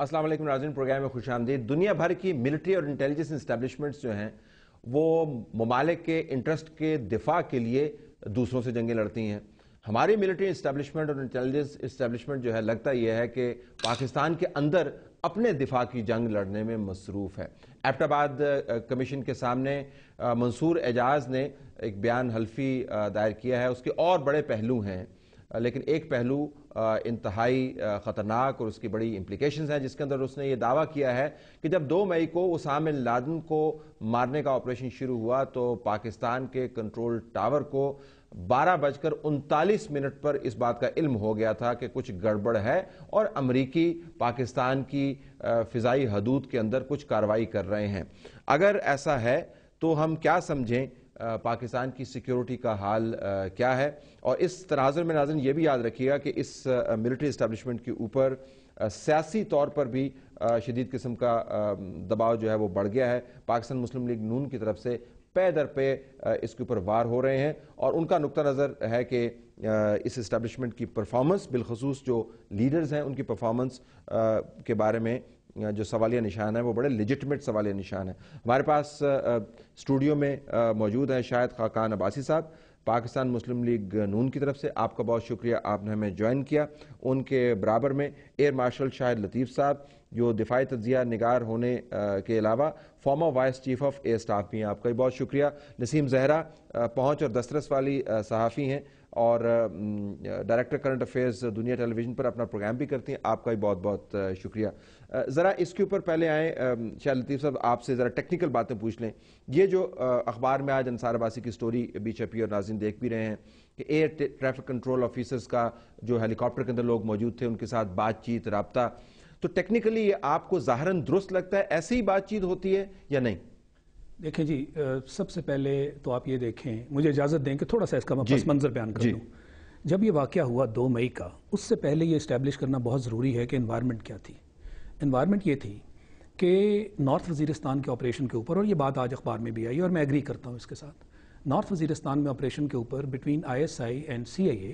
السلام علیکم ناظرین، پروگرام میں خوش آمدید۔ دنیا بھر کی ملٹری اور انٹیلیجنس اسٹیبلشمنٹس جو ہیں وہ ممالک کے انٹرسٹ کے دفاع کے لیے دوسروں سے جنگیں لڑتی ہیں۔ ہماری ملٹری اسٹیبلشمنٹ اور انٹیلیجنس اسٹیبلشمنٹ جو ہے لگتا یہ ہے کہ پاکستان کے اندر اپنے دفاع کی جنگ لڑنے میں مصروف ہے۔ ایبٹ آباد کمیشن کے سامنے منصور اعجاز نے ایک بیان حلفی دائر کیا ہے۔ اس کے اور بڑے پہلو ہیں، لیکن ایک پہلو انتہائی خطرناک اور اس کی بڑی امپلیکیشنز ہیں، جس کے اندر اس نے یہ دعویٰ کیا ہے کہ جب 2 مئی کو اسامہ بن لادن کو مارنے کا آپریشن شروع ہوا تو پاکستان کے کنٹرول ٹاور کو 12:39 پر اس بات کا علم ہو گیا تھا کہ کچھ گڑبڑ ہے اور امریکی پاکستان کی فضائی حدود کے اندر کچھ کارروائی کر رہے ہیں۔ اگر ایسا ہے تو ہم کیا سمجھیں پاکستان کی سیکیورٹی کا حال کیا ہے؟ اور اس تناظر میں ناظرین یہ بھی یاد رکھیے گا کہ اس ملٹری اسٹیبلشمنٹ کے اوپر سیاسی طور پر بھی شدید قسم کا دباؤ جو ہے وہ بڑھ گیا ہے۔ پاکستان مسلم لیگ نون کی طرف سے پے در پے اس کے اوپر وار ہو رہے ہیں، اور ان کا نقطہ نظر ہے کہ اس اسٹیبلشمنٹ کی پرفارمنس، بالخصوص جو لیڈرز ہیں ان کی پرفارمنس کے بارے میں جو سوالیہ نشان ہے وہ بڑے لیجٹمیٹ سوالیہ نشان ہے۔ ہمارے پاس اسٹوڈیو میں موجود ہیں شاہد خاقان عباسی صاحب، پاکستان مسلم لیگ نون کی طرف سے۔ آپ کا بہت شکریہ، آپ نے ہمیں جوائن کیا۔ ان کے برابر میں ایئر مارشل شاہد لطیف صاحب، جو دفاعی تجزیہ نگار ہونے کے علاوہ former vice chief of air staff بھی ہیں، آپ کا بھی بہت شکریہ۔ نسیم زہرا پہنچ اور دسترس والی صحافی ہیں اور ڈائریکٹر کرنٹ افیئرز دنیا ٹیلی ویژن پر اپنا پروگرام بھی کرتی ہیں، آپ کا بھی بہت بہت شکریہ۔ ذرا اس کے اوپر پہلے آئیں شاہد لطیف صاحب، آپ سے ذرا ٹیکنیکل باتیں پوچھ لیں۔ یہ جو اخبار میں آج انصار عباسی کی سٹوری بھی چھپی اور ناظرین دیکھ بھی رہے ہیں کہ ایئر ٹریفک کنٹرول آفیسرز کا جو ہیلی کاپٹر کے اندر لوگ موجود تھے ان کے ساتھ بات چیت، رابطہ، تو ٹیکنیکلی یہ آپ کو ظاہراً درست لگتا ہے؟ ایسی ہی بات چیت ہوتی ہے یا نہیں؟ دیکھیں جی، سب سے پہلے تو آپ یہ دیکھیں، مجھے اجازت دیں کہ تھوڑا سا اس کا میں پس منظر بیان کر دوں۔ جب یہ واقعہ ہوا 2 مئی کا، اس سے پہلے یہ اسٹیبلش کرنا بہت ضروری ہے کہ انوائرمنٹ کیا تھی۔ انوائرمنٹ یہ تھی کہ نارتھ وزیرستان کے آپریشن کے اوپر، اور یہ بات آج اخبار میں بھی آئی اور میں ایگری کرتا ہوں اس کے ساتھ، نارتھ وزیرستان میں آپریشن کے اوپر بٹوین ISI اینڈ CIA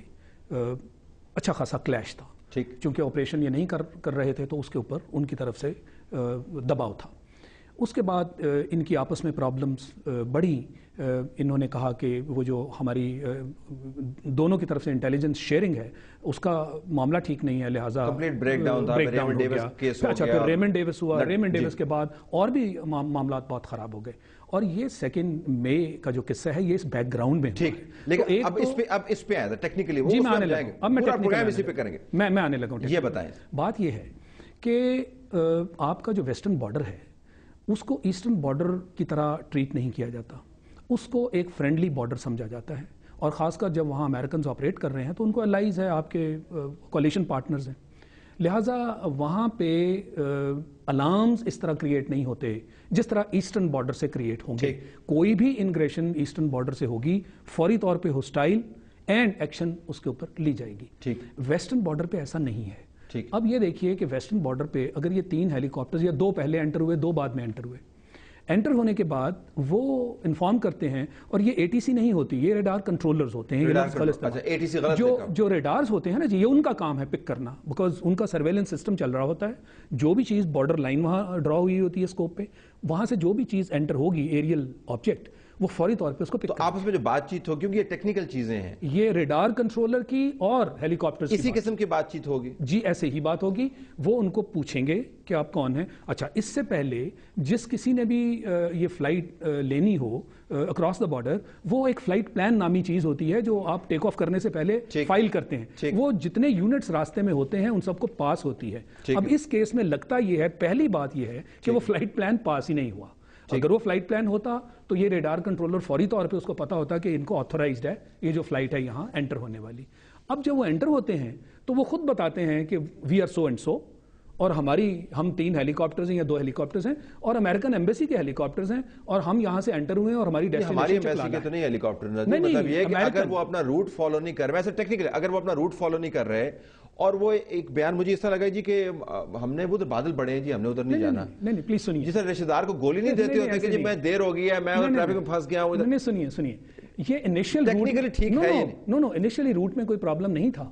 اچھا خاصا کلیش تھا، چونکہ آپریشن یہ نہیں کر رہے تھے تو اس کے اوپر ان کی طرف سے دباؤ تھا۔ اس کے بعد ان کی آپس میں پرابلمز بڑھی۔ انہوں نے کہا کہ وہ جو ہماری دونوں کی طرف سے انٹیلیجنس شیئرنگ ہے اس کا معاملہ ٹھیک نہیں ہے، لہٰذا بریک ڈاؤن ہو گیا۔ اچھا، پھر ریمنڈ ڈیوس ہوا، ریمنڈ ڈیوس کے بعد اور بھی معاملات بہت خراب ہو گئے، اور یہ 2 مئی کا جو قصہ ہے یہ اس بیک گراؤنڈ میں ٹھیک۔ لیکن اب اس پہ آئے ٹیکنیکلی، جی میں آنے لگا ہوں، اب میں پروگرام اسی پہ کریں گے، میں آنے لگا ہوں۔ یہ بتائیں، بات یہ ہے کہ آپ کا جو ویسٹرن بارڈر ہے اس کو ایسٹرن بارڈر کی طرح ٹریٹ نہیں کیا جاتا، اس کو ایک فرینڈلی بارڈر سمجھا جاتا ہے، اور خاص کر جب وہاں امریکنز آپریٹ کر رہے ہیں تو ان کو الائز ہے، آپ کے کولیشن پارٹنرز ہیں، لہٰذا وہاں پہ الارمز اس طرح کریٹ نہیں ہوتے جس طرح ایسٹرن بارڈر سے کریٹ ہوں گے۔ کوئی بھی انگریشن ایسٹرن بارڈر سے ہوگی فوری طور پہ ہوسٹائل اینڈ ایکشن اس کے اوپر لی جائے گی۔ ویسٹرن بارڈر پہ ایسا نہیں ہے۔ اب یہ دیکھیے کہ ویسٹرن بارڈر پہ اگر یہ 3 ہیلی کاپٹرز یا 2 پہلے انٹر ہوئے، 2 بعد میں انٹر ہوئے، انٹر ہونے کے بعد وہ انفارم کرتے ہیں، اور یہ ATC نہیں ہوتی، یہ ریڈار کنٹرولرز ہوتے ہیں، جو ریڈارز ہوتے ہیں نا جی، یہ ان کا کام ہے پک کرنا، بیکاز ان کا سرویلنس سسٹم چل رہا ہوتا ہے، جو بھی چیز بارڈر لائن وہاں ڈرا ہوئی ہوتی ہے اسکوپ پہ، وہاں سے جو بھی چیز انٹر ہوگی ایریل آبجیکٹ، وہ فوری طور پہ اس کو پک کرنا۔ آپس میں جو بات چیت ہوگی کیونکہ یہ ٹیکنیکل چیزیں ہیں، یہ ریڈار کنٹرولر کی اور ہیلی کاپٹر اسی قسم کی بات چیت ہوگی، جی ایسے ہی بات ہوگی۔ وہ ان کو پوچھیں گے کہ آپ کون ہیں۔ اچھا، اس سے پہلے جس کسی نے بھی یہ فلائٹ لینی ہو اکراس دا بارڈر، وہ ایک فلائٹ پلان نامی چیز ہوتی ہے جو آپ ٹیک آف کرنے سے پہلے فائل کرتے ہیں، وہ جتنے یونٹس راستے میں ہوتے ہیں ان سب کو پاس ہوتی ہے۔ اب اس کیس میں لگتا یہ ہے، پہلی بات یہ ہے کہ وہ فلائٹ پلان پاس ہی نہیں ہوا۔ اگر وہ فلائٹ پلان ہوتا تو یہ ریڈار کنٹرولر فوری طور پہ اس کو پتا ہوتا کہ ان کو آتھورائزڈ ہے یہ جو فلائٹ ہے یہاں انٹر ہونے والی۔ اب جب وہ انٹر ہوتے ہیں تو وہ خود بتاتے ہیں کہ we are so and so, اور ہم 3 ہیلی کاپٹرز ہیں یا 2 ہیلی کاپٹرز ہیں، اور امریکن ایمبیسی کے ہیلی کاپٹرز ہیں، اور ہم یہاں سے انٹر ہوئے ہیں، اور ہماری ہماری ایمبیسی کے تو نہیں ہیلی کاپٹر، مطلب یہ کہ اگر وہ اپنا روٹ فالو نہیں کر رہے، ویسے ٹیکنیکلی اگر وہ اپنا روٹ فالو نہیں کر رہے، اور وہ ایک بیان مجھے اس طرح لگا جی کہ ہم نے ادھر بادل بڑے ہیں جی، ہم نے ادھر نہیں جانا، نہیں پلیز سنیے، جس رشتہ دار کو گولی نہیں دیتے ہوتے کہ جی میں دیر ہو گئی ہے، میں ٹریفک میں پھنس گیا ہوں۔ سنیے، یہ انیشیل ٹیکنیکلی ٹھیک ہے، انیشیلی روٹ میں کوئی پرابلم نہیں تھا،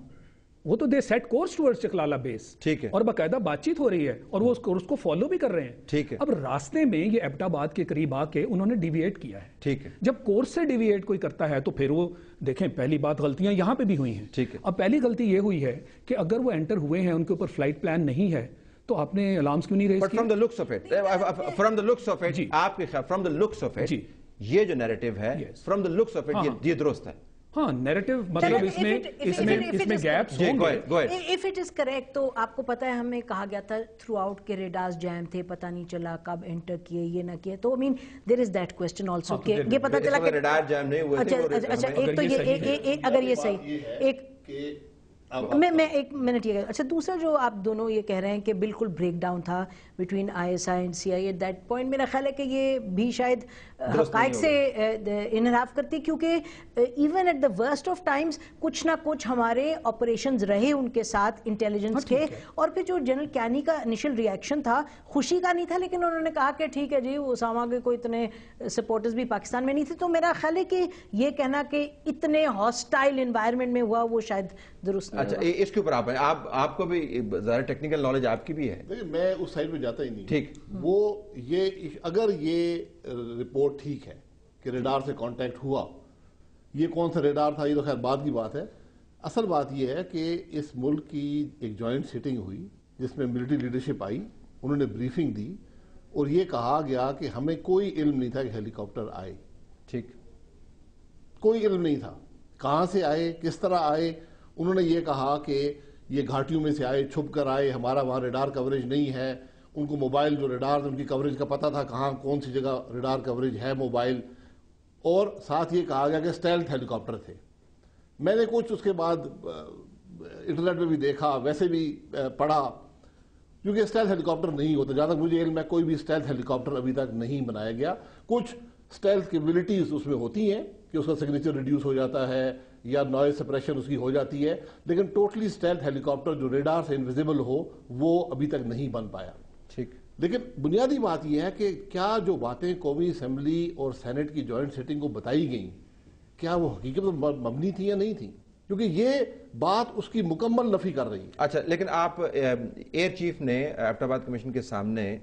وہ تو دے سیٹ کورس ٹورڈز چکلالہ بیس، ٹھیک ہے، اور باقاعدہ بات چیت ہو رہی ہے اور وہ اس کورس کو فالو بھی کر رہے ہیں، ٹھیک ہے. اب راستے میں یہ ایبٹ آباد کے قریب آ کے انہوں نے ڈیویٹ کیا ہے. ٹھیک ہے. جب کورس سے ڈیویٹ کوئی کرتا ہے تو پھر وہ دیکھیں پہلی بات غلطیاں یہاں پہ بھی ہوئی ہیں. ٹھیک ہے. اب پہلی غلطی یہ ہوئی ہے کہ اگر وہ انٹر ہوئے ہیں ان کے اوپر فلائٹ پلان نہیں ہے تو آپ نے الارمز کیوں نہیں ریز But کیا؟ from the looks of it, from the looks of it, جی. آپ کے خیال from the looks of it, جی. یہ جو نیریٹو ہے from the looks of it یہ درست ہے. ہاں نیریٹو مطلب اس میں گیپس ہوں گے. if it is correct تو آپ کو پتا ہے ہمیں کہا گیا تھا تھرو آؤٹ کے ریڈارز جیم تھے، پتہ نہیں چلا کب انٹر کیے یہ نہ کیے، تو I mean there is that question also کہ یہ پتہ چلا کہ ریڈار جام نہیں ہوئے تھے. اچھا ایک تو یہ اگر یہ صحیح ایک میں ایک منٹ یہ اچھا دوسرا جو آپ دونوں یہ کہہ رہے ہیں کہ بالکل بریک ڈاؤن تھا between I S I and C I A, that point میرا خیال ہے کہ یہ بھی شاید حقائق سے انحراف کرتی، کیونکہ even at the worst of times کچھ نہ کچھ ہمارے آپریشنز رہے ان کے ساتھ انٹیلیجنس کے، اور پھر جو جنرل کینی کا انیشل ریئیکشن تھا خوشی کا نہیں تھا، لیکن انہوں نے کہا کہ ٹھیک ہے جی وہ اسامہ کے کوئی اتنے سپورٹرز بھی پاکستان میں نہیں تھے. تو میرا خیال ہے کہ یہ کہنا کہ اتنے ہاسٹائل انوائرمنٹ میں ہوا وہ شاید درست نہیں. اچھا اس کے اوپر آپ کو بھی ظاہر ٹیکنیکل نالج آپ کی بھی ہے. میں اس سائڈ پہ جاتا ہی نہیں. ٹھیک. وہ یہ اگر یہ رپورٹ ٹھیک ہے کہ ریڈار سے کانٹیکٹ ہوا، یہ کون سا ریڈار تھا یہ تو خیر بعد کی بات ہے. اصل بات یہ ہے کہ اس ملک کی ایک جوائنٹ سیٹنگ ہوئی جس میں ملٹری لیڈرشپ آئی، انہوں نے بریفنگ دی اور یہ کہا گیا کہ ہمیں کوئی علم نہیں تھا کہ ہیلی کاپٹر آئے. ٹھیک. کوئی علم نہیں تھا کہاں سے آئے، کس طرح آئے. انہوں نے یہ کہا کہ یہ گھاٹیوں میں سے آئے، چھپ کر آئے، ہمارا وہاں ریڈار کوریج نہیں ہے. ان کو موبائل جو ریڈار ان کی کوریج کا پتہ تھا کہاں کون سی جگہ ریڈار کوریج ہے موبائل، اور ساتھ یہ کہا گیا کہ اسٹیلتھ ہیلی کاپٹر تھے. میں نے کچھ اس کے بعد انٹرنیٹ پہ بھی دیکھا، ویسے بھی پڑھا، کیونکہ اسٹیلتھ ہیلی کاپٹر نہیں ہوتا. جہاں تک مجھے علم ہے کوئی بھی اسٹیلتھ ہیلی کاپٹر ابھی تک نہیں بنایا گیا. کچھ اسٹیلتھ کیپبلٹیز اس میں ہوتی ہیں کہ اس کا سگنیچر ریڈیوس ہو جاتا ہے یا نوائز سپریشن اس کی ہو جاتی ہے، لیکن ٹوٹلی اسٹیلتھ ہیلی کاپٹر جو ریڈار سے انویزیبل ہو وہ ابھی تک نہیں بن پایا. ٹھیک. لیکن بنیادی بات یہ ہے کہ کیا جو باتیں قومی اسمبلی اور سینٹ کی جوائنٹ سیٹنگ کو بتائی گئیں کیا وہ حقیقت میں مبنی تھی یا نہیں تھی، کیونکہ یہ بات اس کی مکمل نفی کر رہی ہے. اچھا لیکن آپ ایئر چیف نے ایبٹ آباد کمیشن کے سامنے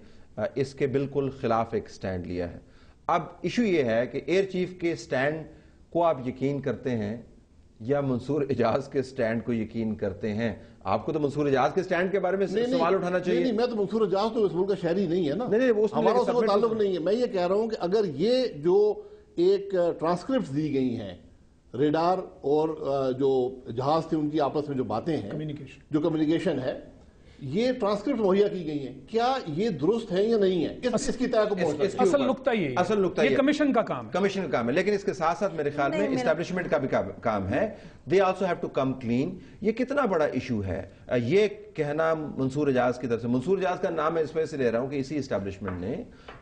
اس کے بالکل خلاف ایک سٹینڈ لیا ہے. اب ایشو یہ ہے کہ ایئر چیف کے سٹینڈ کو آپ یقین کرتے ہیں یا منصور اجاز کے سٹینڈ کو یقین کرتے ہیں؟ آپ کو تو منصور اجاز کے سٹینڈ کے بارے میں سوال اٹھانا چاہیے. نہیں میں تو منصور اجاز تو اس ملک کا شہری نہیں ہے نا. نہیں ہمارا اس کا تعلق نہیں ہے. میں یہ کہہ رہا ہوں کہ اگر یہ جو ایک ٹرانسکرپٹس دی گئی ہیں ریڈار اور جو جہاز تھے ان کی آپس میں جو باتیں ہیں جو کمیونیکیشن ہے، یہ ٹرانسکرپٹ مہیا کی گئی ہیں، کیا یہ درست ہے یا نہیں ہے؟ اس کی طرح کو پہنچنا اصل نقطہ یہ کمیشن کا کام ہے. کمیشن کا کام ہے، لیکن اس کے ساتھ ساتھ میرے خیال میں اسٹیبلشمنٹ کا بھی کام ہے. They also have to come clean. یہ کتنا بڑا ایشو ہے یہ کہنا منصور اجاز کی طرف سے. منصور اجاز کا نام میں اس وجہ سے لے رہا ہوں کہ اسی اسٹیبلشمنٹ نے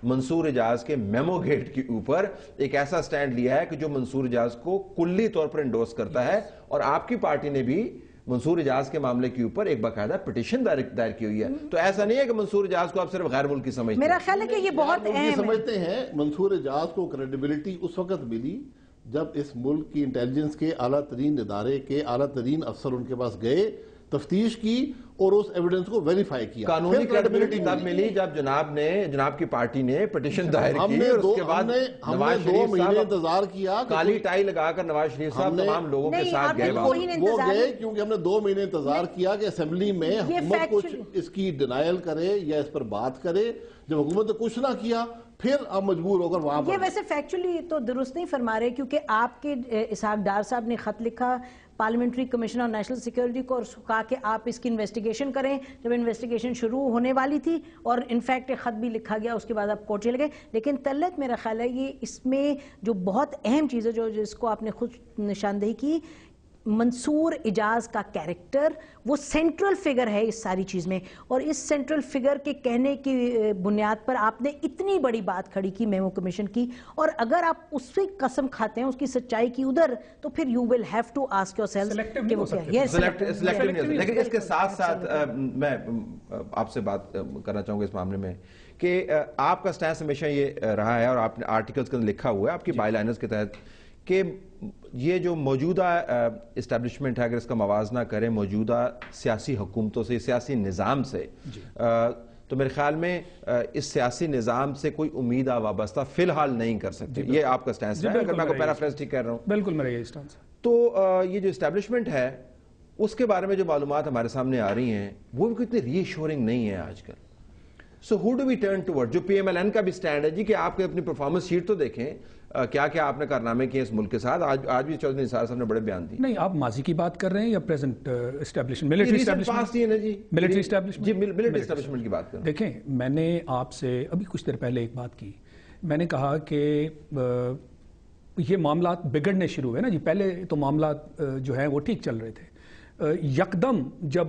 منصور اجاز کے میمو گیٹ کے اوپر ایک ایسا سٹینڈ لیا ہے کہ جو منصور اجاز کو کلی طور پر انڈورس کرتا ہے، اور آپ کی پارٹی نے بھی منصور اجاز کے معاملے کے اوپر ایک باقاعدہ پٹیشن دائر کی ہوئی ہے. تو ایسا نہیں ہے کہ منصور اجاز کو آپ صرف غیر ملکی سمجھتے ہیں. میرا خیال ہے کہ یہ بہت اہم ہے. سمجھتے ہیں منصور اجاز کو کریڈیبلٹی اس وقت ملی جب اس ملک کی انٹیلیجنس کے اعلیٰ ترین ادارے کے اعلیٰ ترین افسر ان کے پاس گئے، تفتیش کی اور اس ایویڈنس کو ویریفائی کیا. قانونی کریڈیبلٹی تب ملی جب جناب کی پارٹی نے پٹیشن دائر کی، اور اس کے بعد نواز شریف 2 مہینے صاحب انتظار کیا، کالی ٹائی لگا کر نواز شریف صاحب تمام لوگوں کے ساتھ گئے. وہ گئے کیونکہ ہم نے 2 مہینے انتظار کیا کہ اسمبلی میں حکومت کچھ اس کی ڈینائل کرے یا اس پر بات کرے. جب حکومت نے کچھ نہ کیا پھر آپ مجبور ہو کر وہاں پر. یہ ویسے فیکچولی تو درست نہیں فرما رہے، کیونکہ آپ کے اسحاق ڈار صاحب نے خط لکھا parliamentary commission on national security کو اور کہا کہ آپ اس کی انویسٹیگیشن کریں. جب انویسٹیگیشن شروع ہونے والی تھی اور انفیکٹ ایک خط بھی لکھا گیا، اس کے بعد آپ کورٹ چلے گئے. لیکن تلت میرا خیال ہے یہ اس میں جو بہت اہم چیز ہے جس کو آپ نے خود نشاندہی کی، منصور اجاز کا کیریکٹر وہ سینٹرل فگر ہے اس ساری چیز میں، اور اس سینٹرل فگر کے کہنے کی بنیاد پر آپ نے اتنی بڑی بات کھڑی کی میمو کمیشن کی. اور اگر آپ اس سے قسم کھاتے ہیں اس کی سچائی کی ادھر، تو پھر you will have to ask yourself کہ وہ کیا ہے. لیکن اس کے ساتھ ساتھ میں آپ سے بات کرنا چاہوں گا اس معاملے میں کہ آپ کا سٹینس ہمیشہ یہ رہا ہے اور آپ نے آرٹیکلز کے اندر لکھا ہوا ہے آپ کی بائی لائنرز کے تحت کہ یہ جو موجودہ اسٹیبلشمنٹ ہے اگر اس کا موازنہ کریں موجودہ سیاسی حکومتوں سے, سیاسی نظام سے, تو میرے خیال میں اس سیاسی نظام سے کوئی امید وابستہ فی الحال نہیں کر سکتے. یہ آپ کا سٹینس ہے اگر میں کو پیرافریز ٹھیک کر رہا ہوں؟ بالکل میرا یہ سٹینس ہے. تو یہ جو اسٹیبلشمنٹ ہے اس کے بارے میں جو معلومات ہمارے سامنے آ رہی ہیں وہ بھی اتنی ری ایشورنگ نہیں ہے آج کل. So who do we turn toward? جو پی ایم ایل این کا بھی سٹینڈ ہے جی کہ آپ اپنی پرفارمنس شیٹ تو دیکھیں, کیا کیا آپ نے کارنامے کیے اس ملک کے ساتھ. آج بھی چودھری نثار صاحب نے بڑے بیان دیے. نہیں, آپ ماضی کی بات کر رہے ہیں یا پریزنٹ اسٹیبلشمنٹ, ملٹری اسٹیبلشمنٹ کی بات کر رہے ہیں؟ دیکھیں, میں نے آپ سے ابھی کچھ دیر پہلے ایک بات کی. میں نے کہا کہ یہ معاملات بگڑنے شروع ہوئے نا جی. پہلے تو معاملات جو ہیں وہ ٹھیک چل رہے تھے. یکدم جب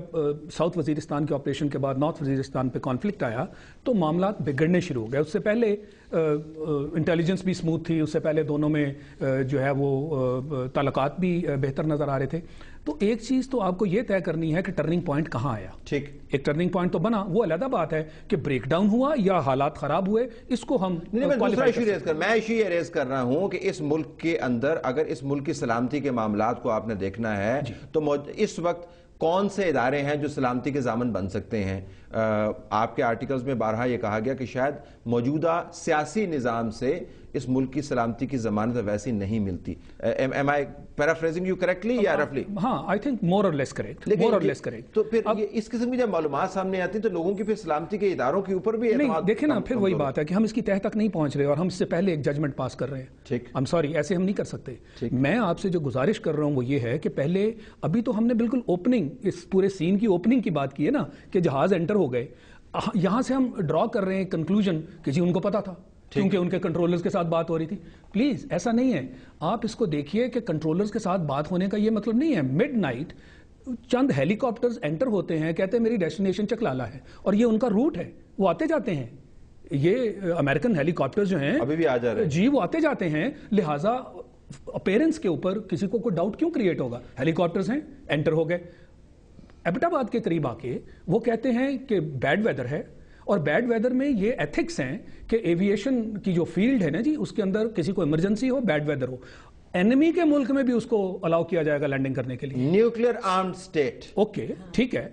ساؤتھ وزیرستان کے آپریشن کے بعد نارتھ وزیرستان پہ کانفلکٹ آیا تو معاملات بگڑنے شروع ہو گئے. اس سے پہلے انٹیلیجنس بھی سموتھ تھی, اس سے پہلے دونوں میں جو ہے وہ تعلقات بھی بہتر نظر آ رہے تھے. تو ایک چیز تو آپ کو یہ طے کرنی ہے کہ ٹرننگ پوائنٹ کہاں آیا. ٹھیک, ایک ٹرننگ پوائنٹ تو بنا, وہ علیحدہ بات ہے کہ بریک ڈاؤن ہوا یا حالات خراب ہوئے, اس کو ہم میں ایشو یہ ریز کر رہا ہوں کہ اس ملک کے اندر اگر اس ملک کی سلامتی کے معاملات کو آپ نے دیکھنا ہے تو اس وقت کون سے ادارے ہیں جو سلامتی کے ضامن بن سکتے ہیں. آپ کے آرٹیکلز میں بارہا یہ کہا گیا کہ شاید موجودہ سیاسی نظام سے اس ملک کی سلامتی کی ضمانت ویسی نہیں ملتی. Am I paraphrasing you correctly یا roughly؟ ہاں, I think more or less correct. تو پھر اس قسم کی جب معلومات سامنے آتی ہیں تو لوگوں کی پھر سلامتی کے اداروں کے اوپر بھی نہیں, دیکھیں نا, پھر وہی بات ہے کہ ہم اس کی تہ تک نہیں پہنچ رہے اور ہم اس سے پہلے ایک ججمنٹ پاس کر رہے ہیں. ٹھیک, I'm sorry, ایسے ہم نہیں کر سکتے. میں آپ سے جو گزارش کر رہا ہوں وہ یہ ہے کہ پہلے ابھی تو ہم نے بالکل اوپننگ, اس پورے سین کی اوپننگ کی بات کی ہے نا کہ جہاز انٹر ہو گئے. یہاں سے ہم ڈرا کر رہے ہیں کنکلوژن کہ جی ان کو پتا تھا کیونکہ ان کے کنٹرولرز کے ساتھ بات ہو رہی تھی. پلیز ایسا نہیں ہے. آپ اس کو دیکھیے کہ کنٹرولرز کے ساتھ بات ہونے کا یہ مطلب نہیں ہے مڈ نائٹ چند ہیلی کاپٹرز انٹر ہوتے ہیں, کہتے ہیں میری ڈیسٹینیشن چکلالا ہے اور یہ ان کا روٹ ہے, وہ آتے جاتے ہیں. یہ امریکن ہیلی کاپٹرز جو ہیں ابھی بھی آ جا رہے ہیں جی, وہ آتے جاتے ہیں. لہٰذا اپیرنس کے اوپر کسی کو کوئی ڈاؤٹ کیوں کریٹ ہوگا؟ ہیلی کاپٹرز ہیں, انٹر ہو گئے. ایبٹ آباد کے قریب آ کے وہ کہتے ہیں کہ بیڈ ویدر ہے, اور بیڈ ویدر میں یہ ایتھکس ہیں کہ ایویشن کی جو فیلڈ ہے نا جی, اس کے اندر کسی کو ایمرجنسی ہو, بیڈ ویدر ہو, اینمی کے ملک میں بھی اس کو الاؤ کیا جائے گا لینڈنگ کرنے کے لیے. Nuclear armed state. اوکے, ٹھیک ہے.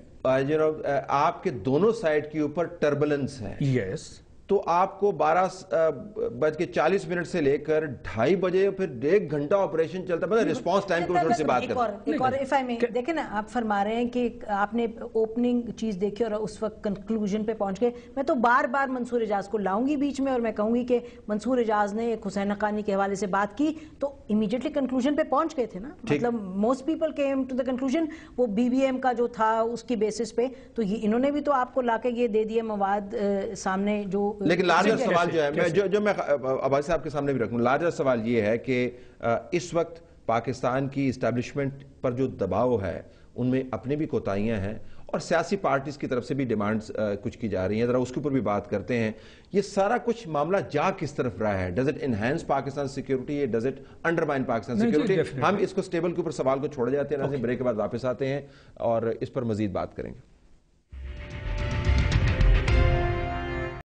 آپ کے دونوں سائڈ کے اوپر ٹربلنس ہے. یس, تو آپ کو 12:40 سے لے کر 2:30 بجے پھر 1 گھنٹہ آپریشن چلتا ہے. رسپانس ٹائم کو تھوڑی سی بات کریں. ایک اور اف آئی میں دیکھیں نا, آپ فرما رہے ہیں کہ آپ نے اوپننگ چیز دیکھی اور اس وقت کنکلوژن پہ پہنچ گئے. میں تو بار بار منصور اعجاز کو لاؤں گی بیچ میں اور میں کہوں گی کہ منصور اعجاز نے ایک حسین حقانی کے حوالے سے بات کی تو امیڈیٹلی کنکلوژن پہ پہنچ گئے تھے نا. مطلب most people came to the conclusion. وہ بی بی ایم کا جو تھا اس کی بیسس پہ, تو یہ انہوں نے بھی تو آپ کو لا کے یہ دے دیا مواد سامنے. جو لیکن لارجر سوال جو ہے جو میں عباس صاحب کے سامنے بھی رکھوں, لارجر سوال یہ ہے کہ اس وقت پاکستان کی اسٹیبلشمنٹ پر جو دباؤ ہے ان میں اپنی بھی کوتاہیاں ہیں اور سیاسی پارٹیز کی طرف سے بھی ڈیمانڈز کچھ کی جا رہی ہیں. ذرا اس کے اوپر بھی بات کرتے ہیں. یہ سارا کچھ معاملہ جا کس طرف رہا ہے؟ Does it enhance Pakistan security, does it undermine Pakistan security? ہم اس کو سٹیبل کے اوپر سوال کو چھوڑ جاتے ہیں. بریک کے بعد واپس آتے ہیں اور اس پر مزید بات کریں گے.